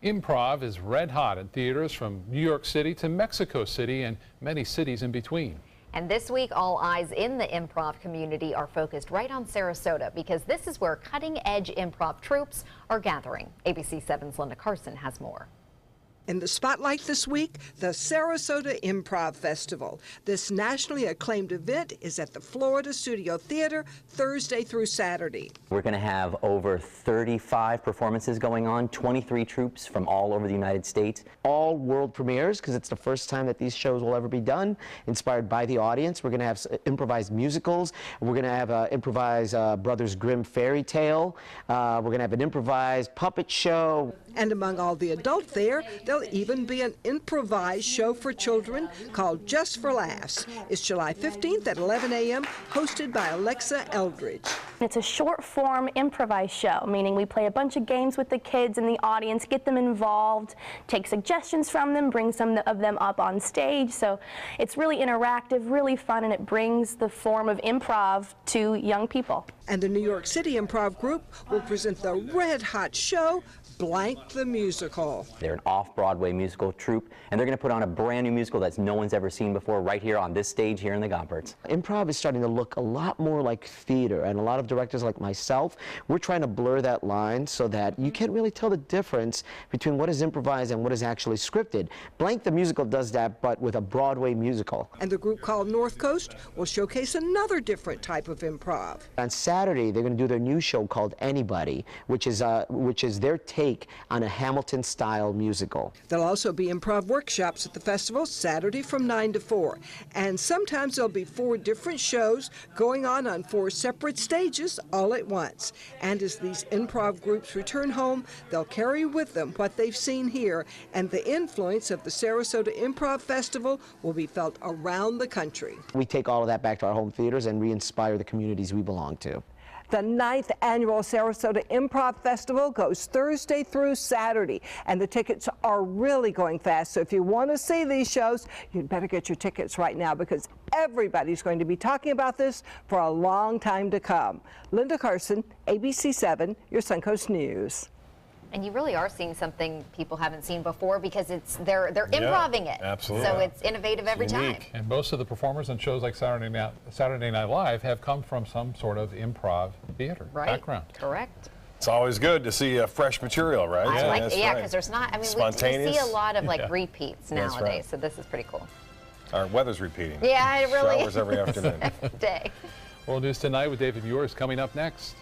Improv is red hot in theaters from New York City to Mexico City and many cities in between. And this week, all eyes in the improv community are focused right on Sarasota because this is where cutting-edge improv troupes are gathering. ABC 7's Linda Carson has more. In the spotlight this week, the Sarasota Improv Festival. This nationally acclaimed event is at the Florida Studio Theater Thursday through Saturday. We're going to have over 35 performances going on, 23 troupes from all over the United States. All world premieres because it's the first time that these shows will ever be done, inspired by the audience. We're going to have improvised musicals. We're going to have an improvised Brothers Grimm fairy tale. We're going to have an improvised puppet show. And among all the adult there, there'll even be an improvised show for children called Just for Laughs. It's July 15th at 11 a.m., hosted by Alexa Eldridge. It's a short-form improvised show, meaning we play a bunch of games with the kids and the audience, get them involved, take suggestions from them, bring some of them up on stage. So it's really interactive, really fun, and it brings the form of improv to young people. And the New York City Improv Group will present the red-hot show, Blank the Musical. They're an off-Broadway musical troupe, and they're going to put on a brand new musical that no one's ever seen before right here on this stage here in the Gompertz. Improv is starting to look a lot more like theater, and a lot of directors like myself, we're trying to blur that line so that you can't really tell the difference between what is improvised and what is actually scripted. Blank the Musical does that, but with a Broadway musical. And the group called North Coast will showcase another different type of improv. On Saturday, they're going to do their new show called Anybody, which is their take on a Hamilton-style musical. There'll also be improv workshops at the festival Saturday from 9 to 4. And sometimes there'll be 4 different shows going on 4 separate stages all at once. And as these improv groups return home, they'll carry with them what they've seen here, and the influence of the Sarasota Improv Festival will be felt around the country. We take all of that back to our home theaters and re-inspire the communities we belong to. The 9th annual Sarasota Improv Festival goes Thursday through Saturday, and the tickets are really going fast. So if you want to see these shows, you'd better get your tickets right now because everybody's going to be talking about this for a long time to come. Linda Carson, ABC 7, your Suncoast News. And you really are seeing something people haven't seen before because they're improving it. Absolutely. So it's innovative every time. And most of the performers on shows like Saturday Night Live have come from some sort of improv theater background. Correct. It's always good to see fresh material, right? Yeah, because there's not, I mean, we see a lot of repeats nowadays, right. So this is pretty cool. Our weather's repeating. Yeah, it really Showers every afternoon. every day. World News Tonight with David Muir is coming up next.